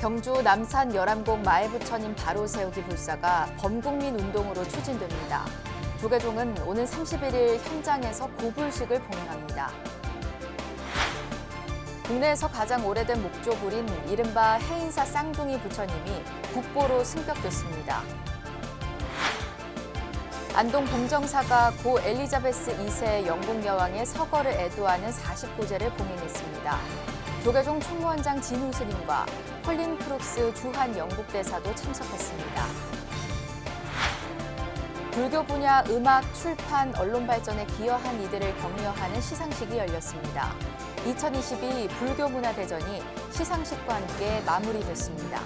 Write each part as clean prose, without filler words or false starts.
경주 남산 열암곡 마애부처님 바로 세우기 불사가 범국민 운동으로 추진됩니다. 조계종은 오는 31일 현장에서 고불식을 봉행합니다. 국내에서 가장 오래된 목조불인 이른바 해인사 쌍둥이 부처님이 국보로 승격됐습니다. 안동 봉정사가 고 엘리자베스 2세 영국 여왕의 서거를 애도하는 49제를 봉행했습니다. 조계종 총무원장 진우 스님과 컬린 크룩스 주한 영국 대사도 참석했습니다. 불교 분야 음악, 출판, 언론 발전에 기여한 이들을 격려하는 시상식이 열렸습니다. 2022 불교문화대전이 시상식과 함께 마무리됐습니다.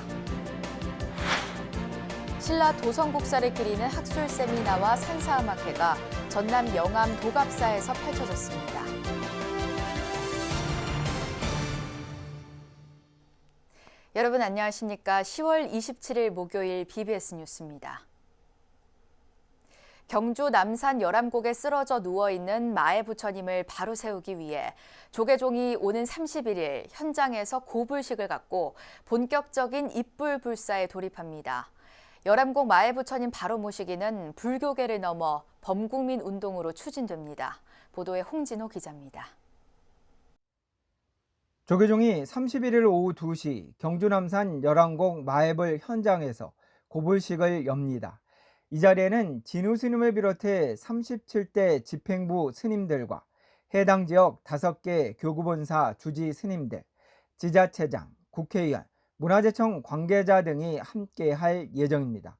신라 도성국사를 그리는 학술 세미나와 산사음악회가 전남 영암 도갑사에서 펼쳐졌습니다. 여러분 안녕하십니까? 10월 27일 목요일 BBS 뉴스입니다. 경주 남산 열암곡에 쓰러져 누워있는 마애부처님을 바로 세우기 위해 조계종이 오는 31일 현장에서 고불식을 갖고 본격적인 입불불사에 돌입합니다. 열암곡 마애부처님 바로 모시기는 불교계를 넘어 범국민 운동으로 추진됩니다. 보도에 홍진호 기자입니다. 조계종이 31일 오후 2시 경주 남산 열암곡 마애불 현장에서 고불식을 엽니다. 이 자리에는 진우 스님을 비롯해 37대 집행부 스님들과 해당 지역 5개 교구본사 주지 스님들, 지자체장, 국회의원, 문화재청 관계자 등이 함께할 예정입니다.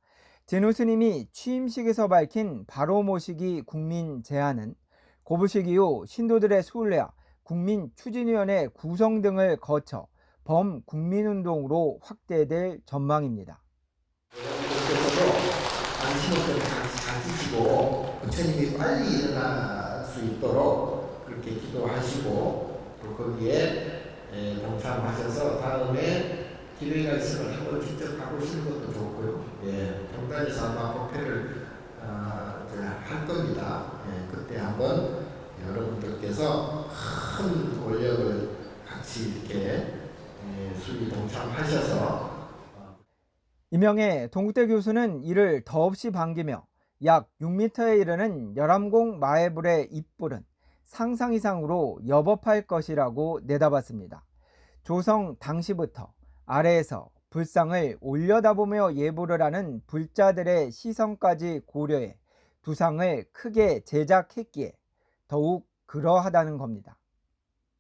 진우 스님이 취임식에서 밝힌 바로 모시기 국민 제안은 고불식 이후 신도들의 순례와 국민추진위원회 구성 등을 거쳐 범국민운동으로 확대될 전망입니다. 안심을 가지시고 부처님이 빨리 일어날 수 있도록 그렇게 기도하시고 또 거기에 동참하셔서 다음에 기회가 있으면 한번 직접 가보시는 것도 좋고요. 경단에서 아마 법회를 할 겁니다. 그때 한번 여러분들께서 큰 권력을 같이 이렇게 수리 동참하셔서 이명애 동국대 교수는 이를 더없이 반기며 약 6m에 이르는 열암곡 마애불의 입불은 상상 이상으로 여법할 것이라고 내다봤습니다. 조성 당시부터 아래에서 불상을 올려다보며 예불을 하는 불자들의 시선까지 고려해 두상을 크게 제작했기에 더욱 그러하다는 겁니다.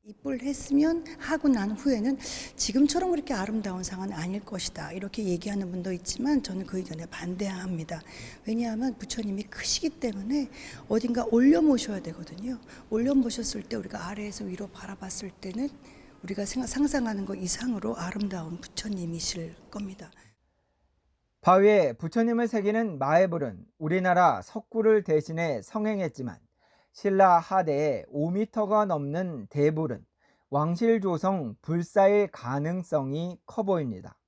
입불했으면 하고 난 후에는 지금처럼 그렇게 아름다운 상은 아닐 것이다 이렇게 얘기하는 분도 있지만 저는 그 의견에 반대합니다. 왜냐하면 부처님이 크시기 때문에 어딘가 올려 모셔야 되거든요. 올려 모셨을 때 우리가 아래에서 위로 바라봤을 때는 우리가 상상하는 것 이상으로 아름다운 부처님이실 겁니다. 바위에 부처님을 새기는 마애불은 우리나라 석굴을 대신해 성행했지만 신라 하대에 5m가 넘는 대불은 왕실조성 불사일 가능성이 커 보입니다.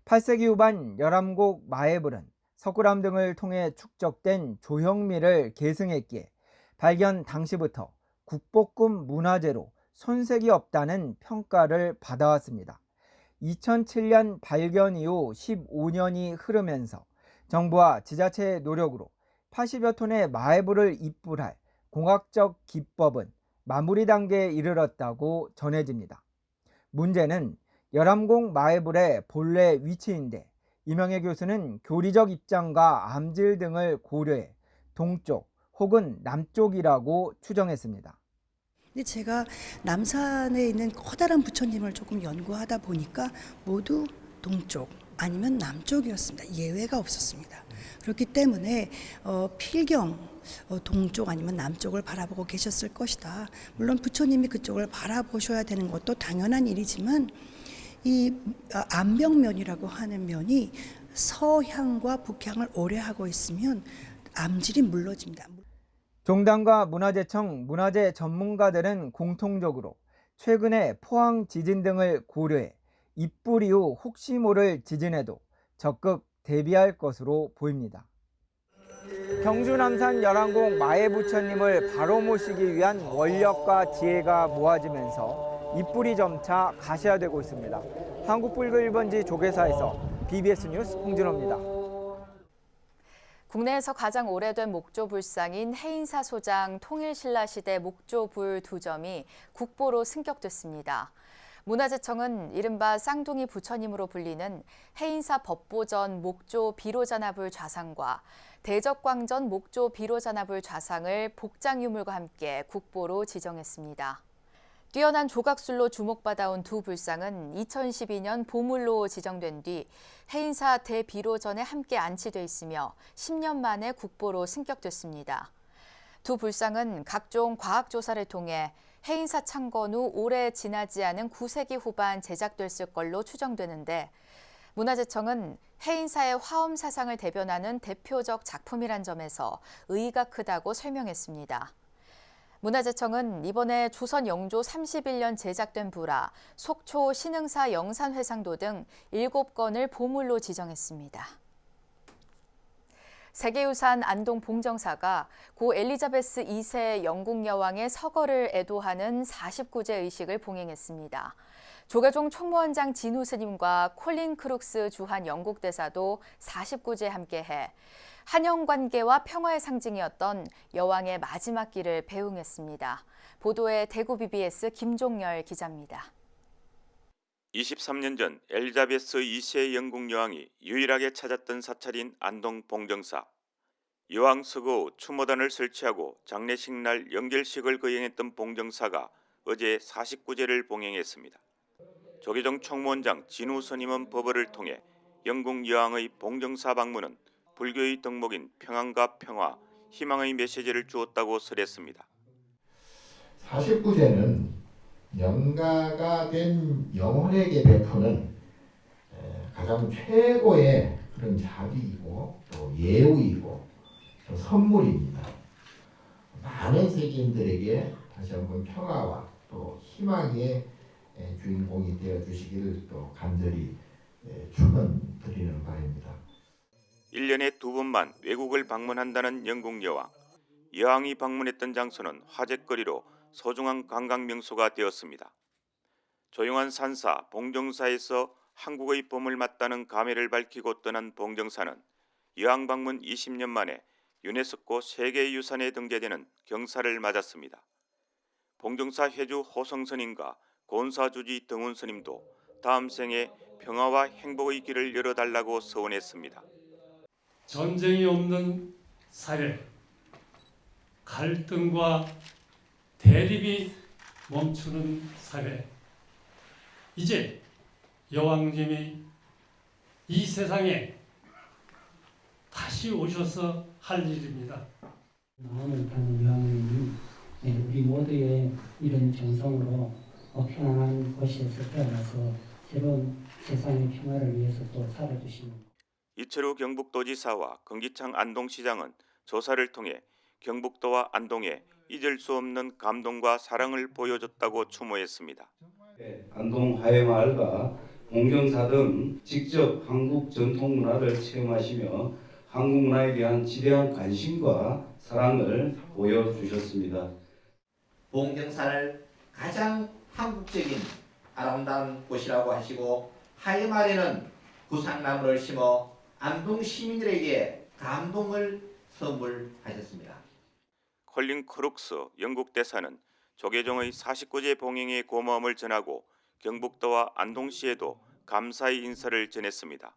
8세기 후반 열암곡 마애불은 석굴암 등을 통해 축적된 조형미를 계승했기에 발견 당시부터 국보급 문화재로 손색이 없다는 평가를 받아왔습니다. 2007년 발견 이후 15년이 흐르면서 정부와 지자체의 노력으로 80여 톤의 마애불을 입불할 공학적 기법은 마무리 단계에 이르렀다고 전해집니다. 문제는 열암곡 마애불의 본래 위치인데 이명애 교수는 교리적 입장과 암질 등을 고려해 동쪽 혹은 남쪽이라고 추정했습니다. 근데 제가 남산에 있는 커다란 부처님을 조금 연구하다 보니까 모두 동쪽 아니면 남쪽이었습니다. 예외가 없었습니다. 그렇기 때문에 필경 동쪽 아니면 남쪽을 바라보고 계셨을 것이다. 물론 부처님이 그쪽을 바라보셔야 되는 것도 당연한 일이지만 이 암벽면이라고 하는 면이 서향과 북향을 오래 하고 있으면 암질이 물러집니다. 종단과 문화재청, 문화재 전문가들은 공통적으로 최근에 포항 지진 등을 고려해 입불 이후 혹시 모를 지진에도 적극 대비할 것으로 보입니다. 경주 남산 열암곡 마애부처님을 바로 모시기 위한 원력과 지혜가 모아지면서 입불이 점차 가시화되고 있습니다. 한국불교 1번지 조계사에서 BBS 뉴스 홍진호입니다. 국내에서 가장 오래된 목조 불상인 해인사 소장 통일신라시대 목조불 2점이 국보로 승격됐습니다. 문화재청은 이른바 쌍둥이 부처님으로 불리는 해인사 법보전 목조 비로자나불 좌상과 대적광전 목조 비로자나불 좌상을 복장유물과 함께 국보로 지정했습니다. 뛰어난 조각술로 주목받아온 두 불상은 2012년 보물로 지정된 뒤 해인사 대비로전에 함께 안치돼 있으며 10년 만에 국보로 승격됐습니다. 두 불상은 각종 과학조사를 통해 해인사 창건 후 오래 지나지 않은 9세기 후반 제작됐을 걸로 추정되는데 문화재청은 해인사의 화엄 사상을 대변하는 대표적 작품이란 점에서 의의가 크다고 설명했습니다. 문화재청은 이번에 조선 영조 31년 제작된 부라, 속초 신흥사 영산회상도 등 7건을 보물로 지정했습니다. 세계유산 안동 봉정사가 고 엘리자베스 2세 영국 여왕의 서거를 애도하는 49제 의식을 봉행했습니다. 조계종 총무원장 진우 스님과 콜린 크룩스 주한 영국 대사도 49제에 함께해 한영 관계와 평화의 상징이었던 여왕의 마지막 길을 배웅했습니다. 보도에 대구 BBS 김종열 기자입니다. 23년 전 엘리자베스 2세 영국 여왕이 유일하게 찾았던 사찰인 안동 봉정사. 여왕 서거 후 추모단을 설치하고 장례식 날 영결식을 거행했던 봉정사가 어제 49제를 봉행했습니다. 조계종 총무원장 진우 스님은 법어를 통해 영국 여왕의 봉정사 방문은 불교의 덕목인 평안과 평화, 희망의 메시지를 주었다고 설했습니다. 49제는 영가가 된 영혼에게 베푸는 가장 최고의 그런 자비이고 또 예우이고 또 선물입니다. 많은 세계인들에게 다시 한번 평화와 또 희망의 주인공이 되어 주시기를 또 간절히 축원드리는 바입니다. 1년에 2번만 외국을 방문한다는 영국 여왕. 여왕이 방문했던 장소는 화제거리로 소중한 관광 명소가 되었습니다. 조용한 산사 봉정사에서 한국의 봄을 맞다는 감회를 밝히고 떠난 봉정사는 여왕 방문 20년 만에 유네스코 세계유산에 등재되는 경사를 맞았습니다. 봉정사 회주 호성스님과 곤사주지 등운스님도 다음 생에 평화와 행복의 길을 열어달라고 서원했습니다. 전쟁이 없는 사회, 갈등과 대립이 멈추는 사회. 이제 여왕님이 이 세상에 다시 오셔서 할 일입니다. 마음을 타는 여왕님이 우리 모두의 이런 정성으로 평안한 곳에서 태어나서 새로운 세상의 평화를 위해서 또 살아주시는 이철우 경북도지사와 금기창 안동시장은 조사를 통해 경북도와 안동에 잊을 수 없는 감동과 사랑을 보여줬다고 추모했습니다. 안동 화해마을과 봉정사 등 직접 한국 전통 문화를 체험하시며 한국 문화에 대한 지대한 관심과 사랑을 보여주셨습니다. 봉정사를 가장 한국적인 아름다운 곳이라고 하시고 화해마을에는 구상나무를 심어 안동 시민들에게 감동을 선물하셨습니다. 콜린 크룩스 영국 대사는 조계종의 49제 봉행의 고마움을 전하고 경북도와 안동시에도 감사의 인사를 전했습니다.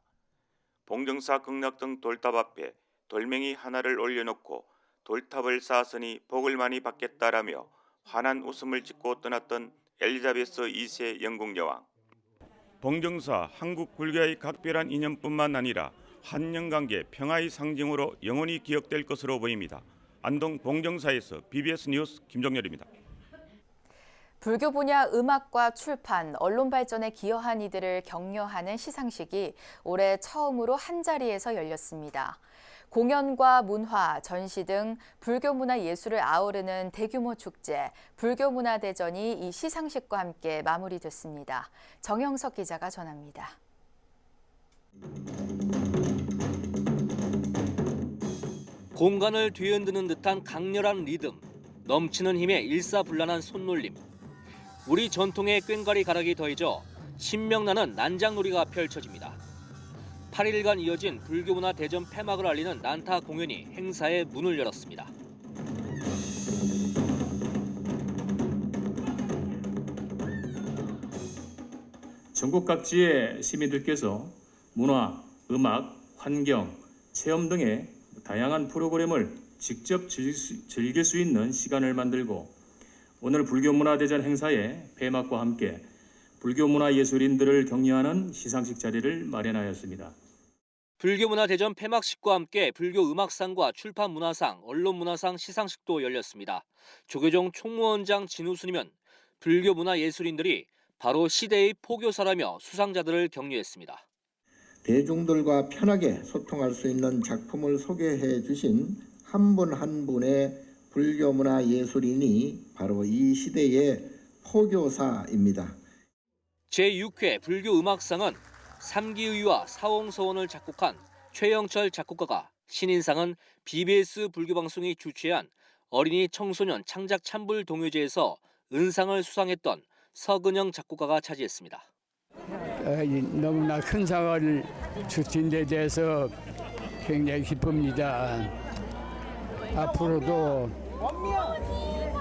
봉정사 극락등 돌탑 앞에 돌멩이 하나를 올려놓고 돌탑을 쌓았으니 복을 많이 받겠다라며 환한 웃음을 짓고 떠났던 엘리자베스 2세 영국 여왕. 봉정사 한국 불교의 각별한 인연뿐만 아니라 한영관계 평화의 상징으로 영원히 기억될 것으로 보입니다. 안동 봉정사에서 BBS 뉴스 김종열입니다. 불교 분야 음악과 출판, 언론 발전에 기여한 이들을 격려하는 시상식이 올해 처음으로 한자리에서 열렸습니다. 공연과 문화, 전시 등 불교 문화 예술을 아우르는 대규모 축제, 불교문화대전이 이 시상식과 함께 마무리됐습니다. 정영석 기자가 전합니다. 공간을 뒤흔드는 듯한 강렬한 리듬, 넘치는 힘에 일사불란한 손놀림. 우리 전통의 꽹과리 가락이 더해져 신명나는 난장놀이가 펼쳐집니다. 8일간 이어진 불교문화 대전 폐막을 알리는 난타 공연이 행사의 문을 열었습니다. 전국 각지의 시민들께서 문화, 음악, 환경, 체험 등의 다양한 프로그램을 직접 즐길 수 있는 시간을 만들고 오늘 불교문화대전 행사의 폐막과 함께 불교문화예술인들을 격려하는 시상식 자리를 마련하였습니다. 불교문화대전 폐막식과 함께 불교음악상과 출판문화상, 언론문화상 시상식도 열렸습니다. 조계종 총무원장 진우 스님은 불교문화예술인들이 바로 시대의 포교사라며 수상자들을 격려했습니다. 대중들과 편하게 소통할 수 있는 작품을 소개해 주신 한 분 한 분의 불교문화예술인이 바로 이 시대의 포교사입니다. 제6회 불교음악상은 삼기의와 사홍서원을 작곡한 최영철 작곡가가, 신인상은 BBS 불교방송이 주최한 어린이 청소년 창작 찬불 동요제에서 은상을 수상했던 서근영 작곡가가 차지했습니다. 너무나 큰 상을 주신 데 대해서 굉장히 기쁩니다. 앞으로도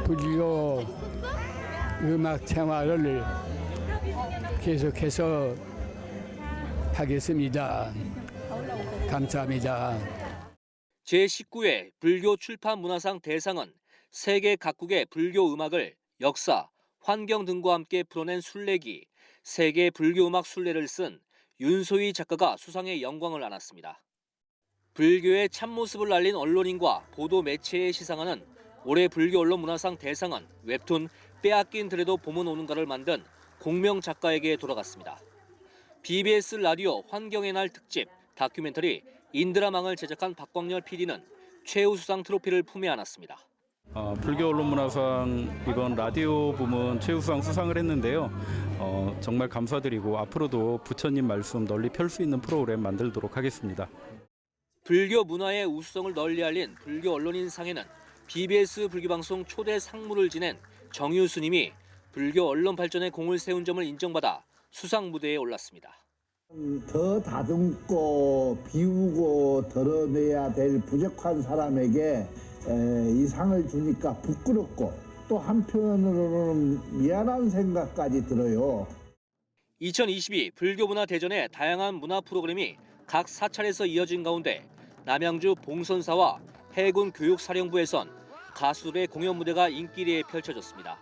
불교 음악 생활을 계속해서 하겠습니다. 감사합니다. 제19회 불교 출판문화상 대상은 세계 각국의 불교 음악을 역사, 환경 등과 함께 풀어낸 순례기, 세계 불교음악 순례를 쓴 윤소희 작가가 수상의 영광을 안았습니다. 불교의 참모습을 알린 언론인과 보도 매체에 시상하는 올해 불교 언론 문화상 대상은 웹툰 빼앗긴 들에도 봄은 오는가를 만든 공명 작가에게 돌아갔습니다. BBS 라디오 환경의 날 특집 다큐멘터리 인드라망을 제작한 박광열 PD는 최우수상 트로피를 품에 안았습니다. 불교 언론문화상 이번 라디오 부문 최우수상 수상을 했는데요. 정말 감사드리고 앞으로도 부처님 말씀 널리 펼 수 있는 프로그램 만들도록 하겠습니다. 불교 문화의 우수성을 널리 알린 불교 언론인상에는 BBS 불교방송 초대 상무를 지낸 정유 스님이 불교 언론 발전에 공을 세운 점을 인정받아 수상 무대에 올랐습니다. 더 다듬고 비우고 덜어내야 될 부족한 사람에게 이 상을 주니까 부끄럽고 또 한편으로는 미안한 생각까지 들어요. 2022 불교문화 대전의 다양한 문화 프로그램이 각 사찰에서 이어진 가운데 남양주 봉선사와 해군 교육사령부에선 가수들의 공연 무대가 인기리에 펼쳐졌습니다.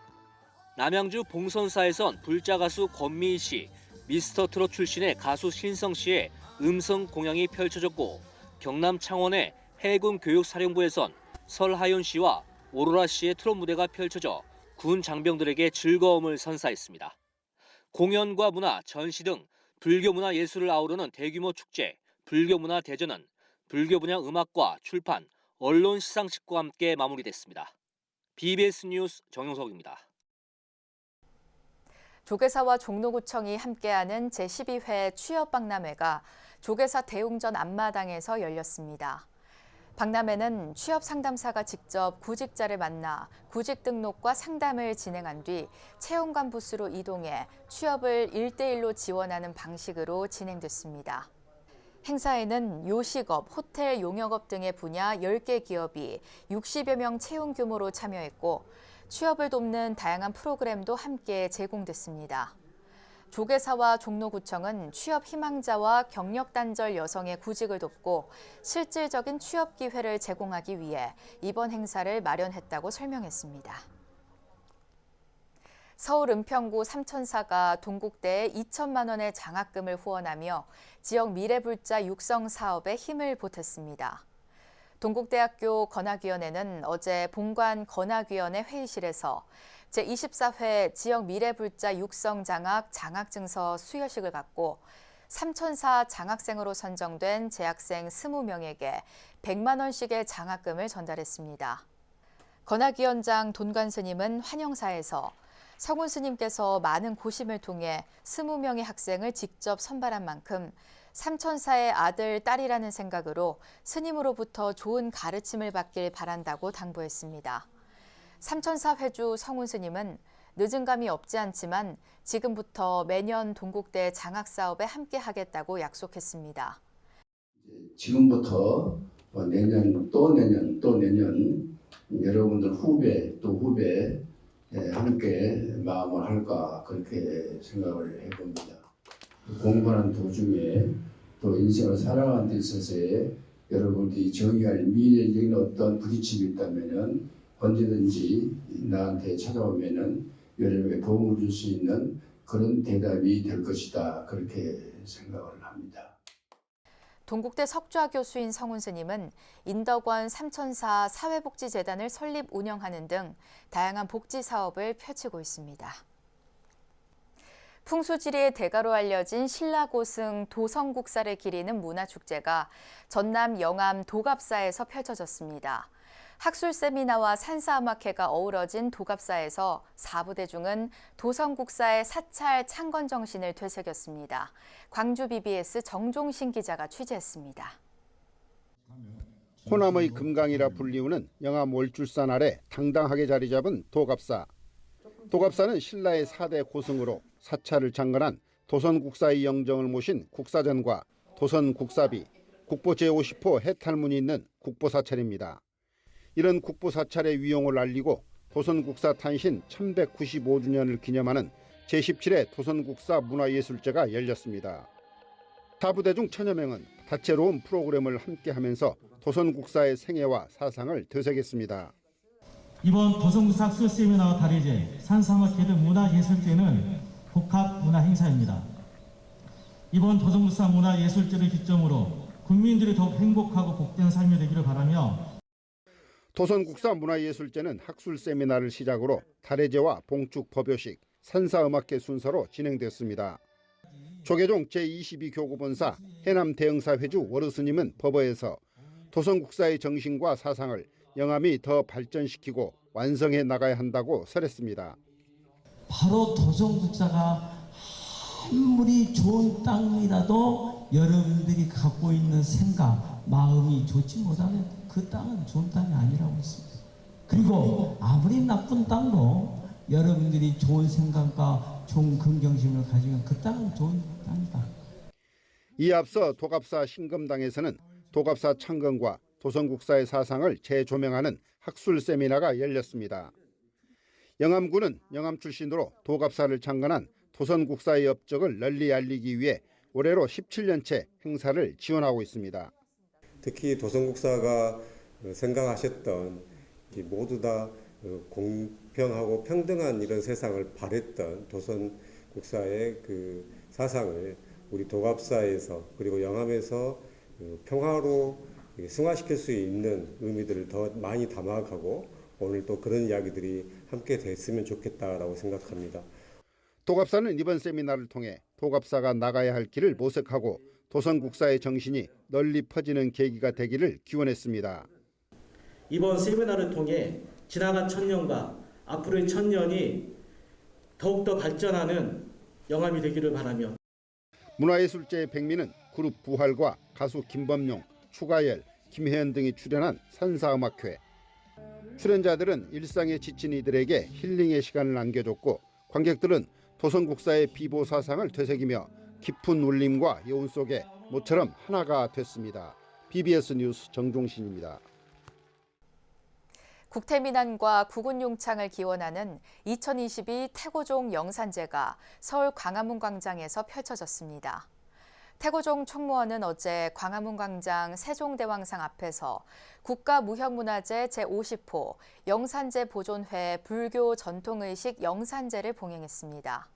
남양주 봉선사에선 불자 가수 권미희 씨, 미스터 트롯 출신의 가수 신성 씨의 음성 공양이 펼쳐졌고 경남 창원의 해군 교육사령부에선 설하윤 씨와 오로라 씨의 트롯 무대가 펼쳐져 군 장병들에게 즐거움을 선사했습니다. 공연과 문화, 전시 등 불교 문화 예술을 아우르는 대규모 축제 불교문화 대전은 불교 분야 음악과 출판, 언론 시상식과 함께 마무리됐습니다. BBS 뉴스 정용석입니다. 조계사와 종로구청이 함께하는 제12회 취업박람회가 조계사 대웅전 앞마당에서 열렸습니다. 박람회는 취업 상담사가 직접 구직자를 만나 구직 등록과 상담을 진행한 뒤 채용관 부스로 이동해 취업을 1대1로 지원하는 방식으로 진행됐습니다. 행사에는 요식업, 호텔, 용역업 등의 분야 10개 기업이 60여 명 채용 규모로 참여했고 취업을 돕는 다양한 프로그램도 함께 제공됐습니다. 조계사와 종로구청은 취업 희망자와 경력 단절 여성의 구직을 돕고 실질적인 취업 기회를 제공하기 위해 이번 행사를 마련했다고 설명했습니다. 서울 은평구 삼천사가 동국대에 2천만 원의 장학금을 후원하며 지역 미래불자 육성 사업에 힘을 보탰습니다. 동국대학교 건학위원회는 어제 본관 건학위원회 회의실에서 제24회 지역 미래불자 육성 장학 장학증서 수여식을 갖고 삼천사 장학생으로 선정된 재학생 20명에게 100만 원씩의 장학금을 전달했습니다. 건학위원장 돈관 스님은 환영사에서 성훈 스님께서 많은 고심을 통해 20명의 학생을 직접 선발한 만큼 삼천사의 아들, 딸이라는 생각으로 스님으로부터 좋은 가르침을 받길 바란다고 당부했습니다. 삼천사 회주 성훈 스님은 늦은 감이 없지 않지만 지금부터 매년 동국대 장학 사업에 함께 하겠다고 약속했습니다. 지금부터 내년 또 내년 여러분들 후배 또 후배 함께 마음을 할까 그렇게 생각을 해봅니다. 공부하는 도중에 또 인생을 살아가는 데 있어서의 여러분들이 정의할 미래적인 어떤 부딪힘이 있다면은 언제든지 나한테 찾아오면은 여러분에게 도움을 줄 수 있는 그런 대답이 될 것이다 그렇게 생각을 합니다. 동국대 석좌 교수인 성훈 스님은 인덕원 삼천사 사회복지재단을 설립 운영하는 등 다양한 복지 사업을 펼치고 있습니다. 풍수지리의 대가로 알려진 신라고승 도성국사를 기리는 문화축제가 전남 영암 도갑사에서 펼쳐졌습니다. 학술 세미나와 산사음악회가 어우러진 도갑사에서 4부 대중은 도성국사의 사찰 창건 정신을 되새겼습니다. 광주 BBS 정종신 기자가 취재했습니다. 호남의 금강이라 불리우는 영암 월출산 아래 당당하게 자리 잡은 도갑사. 도갑사는 신라의 4대 고승으로 사찰을 창건한 도선국사의 영정을 모신 국사전과 도선국사비, 국보 제50호 해탈문이 있는 국보사찰입니다. 이런 국보사찰의 위용을 알리고 도선국사 탄신 1195주년을 기념하는 제17회 도선국사 문화예술제가 열렸습니다. 4부대 중 1000여 명은 다채로운 프로그램을 함께하면서 도선국사의 생애와 사상을 되새겼습니다. 이번 도선국사 학술 세미나와 다르게 산사음악회 문화예술제는 복합 문화 행사입니다. 이번 도선국사 문화예술제를 기점으로 국민들이 더욱 행복하고 복된 삶이 되기를 바라며 도선국사 문화예술제는 학술 세미나를 시작으로 달해제와 봉축 법요식, 산사음악회 순서로 진행됐습니다. 조계종 제22교구본사 해남 대흥사 회주 월우스님은 법어에서 도선국사의 정신과 사상을 영암이 더 발전시키고 완성해 나가야 한다고 설했습니다. 바로 도선국사가 아무리 좋은 땅이라도 여러분들이 갖고 있는 생각, 마음이 좋지 못하면 그 땅은 좋은 땅이 아니라고 했습니다. 그리고 아무리 나쁜 땅도 여러분들이 좋은 생각과 좋은 긍정심을 가지면 그 땅은 좋은 땅이다. 이에 앞서 도갑사 신금당에서는 도갑사 창건과 도선국사의 사상을 재조명하는 학술 세미나가 열렸습니다. 영암군은 영암 출신으로 도갑사를 창건한 도선국사의 업적을 널리 알리기 위해 올해로 17년째 행사를 지원하고 있습니다. 특히 도선국사가 생각하셨던 모두 다 공평하고 평등한 이런 세상을 바랬던 도선국사의 그 사상을 우리 도갑사에서 그리고 영암에서 평화로 승화시킬 수 있는 의미들을 더 많이 담아가고 오늘 또 그런 이야기들이 함께 됐으면 좋겠다라고 생각합니다. 도갑사는 이번 세미나를 통해 도갑사가 나가야 할 길을 모색하고 도선국사의 정신이 널리 퍼지는 계기가 되기를 기원했습니다. 이번 세미나를 통해 지나간 1000년과 앞으로의 1000년이 더욱더 발전하는 영암이 되기를 바라며 문화예술제의 백미는 그룹 부활과 가수 김범용, 추가열, 김혜연 등이 출연한 산사음악회. 출연자들은 일상에 지친 이들에게 힐링의 시간을 안겨줬고 관객들은 도선국사의 비보 사상을 되새기며 깊은 울림과 여운 속에 모처럼 하나가 됐습니다. BBS 뉴스 정종신입니다. 국태민안과 국운용창을 기원하는 2022 태고종 영산제가 서울 광화문 광장에서 펼쳐졌습니다. 태고종 총무원은 어제 광화문 광장 세종대왕상 앞에서 국가무형문화재 제50호 영산제 보존회 불교 전통의식 영산제를 봉행했습니다.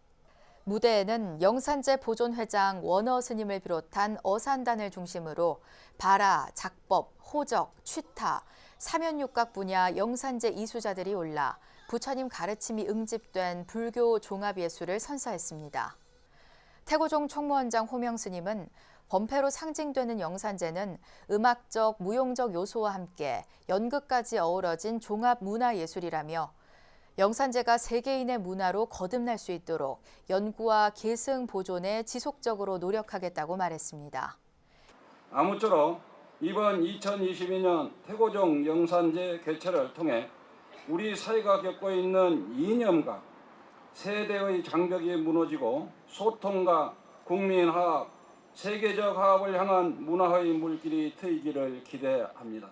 무대에는 영산제 보존회장 원어 스님을 비롯한 어산단을 중심으로 발화, 작법, 호적, 취타, 사면육각 분야 영산제 이수자들이 올라 부처님 가르침이 응집된 불교 종합예술을 선사했습니다. 태고종 총무원장 호명 스님은 범패로 상징되는 영산제는 음악적, 무용적 요소와 함께 연극까지 어우러진 종합 문화예술이라며 영산제가 세계인의 문화로 거듭날 수 있도록 연구와 계승 보존에 지속적으로 노력하겠다고 말했습니다. 아무쪼록 이번 2022년 태고종 영산제 개최를 통해 우리 사회가 겪고 있는 이념과 세대의 장벽이 무너지고 소통과 국민화합, 세계적 화합을 향한 문화의 물길이 트이기를 기대합니다.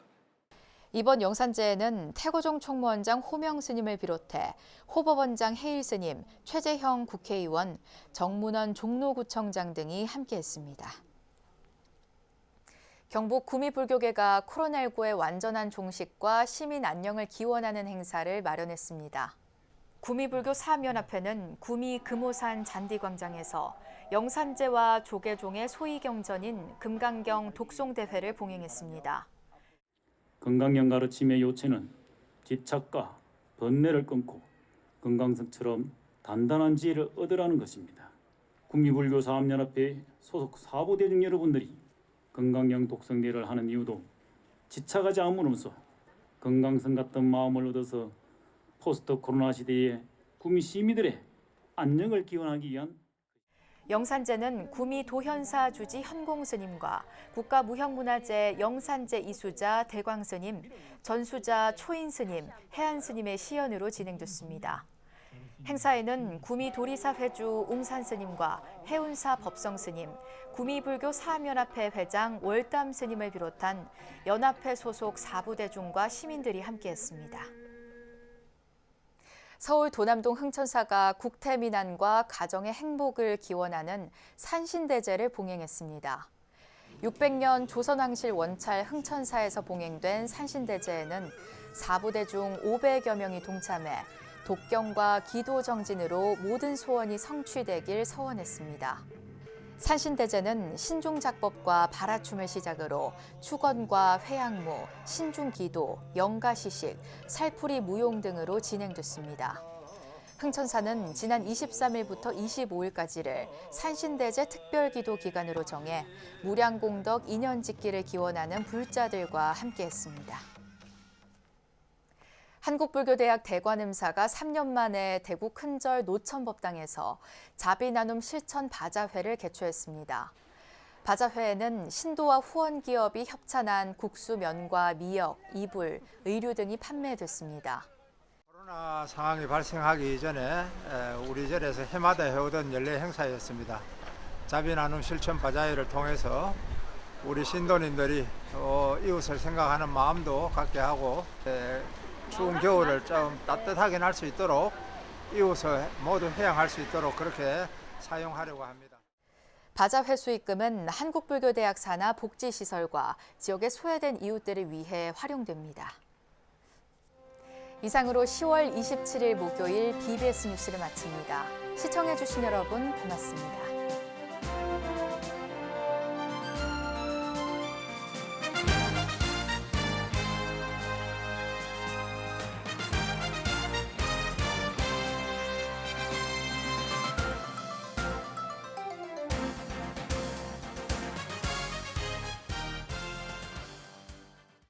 이번 영산제에는 태고종 총무원장 호명 스님을 비롯해 호법원장 해일 스님, 최재형 국회의원, 정문원 종로구청장 등이 함께했습니다. 경북 구미불교계가 코로나19의 완전한 종식과 시민 안녕을 기원하는 행사를 마련했습니다. 구미불교 사암연합회는 구미 금오산 잔디광장에서 영산제와 조계종의 소위경전인 금강경 독송대회를 봉행했습니다. 건강경 가르침의 요체는 집착과 번뇌를 끊고 건강성처럼 단단한 지혜를 얻으라는 것입니다. 구미불교 사암연합회 소속 사부대중 여러분들이 건강경 독성대회를 하는 이유도 지착하지 않으면서 건강성 같은 마음을 얻어서 포스트 코로나 시대에 구미 시민들의 안녕을 기원하기 위한 영산제는 구미 도현사 주지 현공스님과 국가무형문화재 영산제 이수자 대광스님, 전수자 초인스님, 해안스님의 시연으로 진행됐습니다. 행사에는 구미 도리사 회주 웅산스님과 해운사 법성스님, 구미불교 사암연합회 회장 월담스님을 비롯한 연합회 소속 사부대중과 시민들이 함께했습니다. 서울 도남동 흥천사가 국태민안과 가정의 행복을 기원하는 산신대제를 봉행했습니다. 600년 조선왕실 원찰 흥천사에서 봉행된 산신대제에는 사부대 중 500여 명이 동참해 독경과 기도 정진으로 모든 소원이 성취되길 서원했습니다. 산신대제는 신중작법과 발화춤을 시작으로 축원과 회양무, 신중기도, 영가시식, 살풀이 무용 등으로 진행됐습니다. 흥천사는 지난 23일부터 25일까지를 산신대제 특별기도 기간으로 정해 무량공덕 인연짓기를 기원하는 불자들과 함께했습니다. 한국불교대학 대관음사가 3년 만에 대구 큰절 노천법당에서 자비나눔 실천 바자회를 개최했습니다. 바자회에는 신도와 후원기업이 협찬한 국수, 면과 미역, 이불, 의류 등이 판매됐습니다. 코로나 상황이 발생하기 전에 우리 절에서 해마다 해오던 연례 행사였습니다. 자비나눔 실천 바자회를 통해서 우리 신도님들이 이웃을 생각하는 마음도 갖게 하고 추운 겨울을 좀 따뜻하게 할 수 있도록 이웃을 모두 회양할 수 있도록 그렇게 사용하려고 합니다. 바자회 수익금은 한국불교대학 산하 복지시설과 지역의 소외된 이웃들을 위해 활용됩니다. 이상으로 10월 27일 목요일 BBS 뉴스를 마칩니다. 시청해주신 여러분 고맙습니다.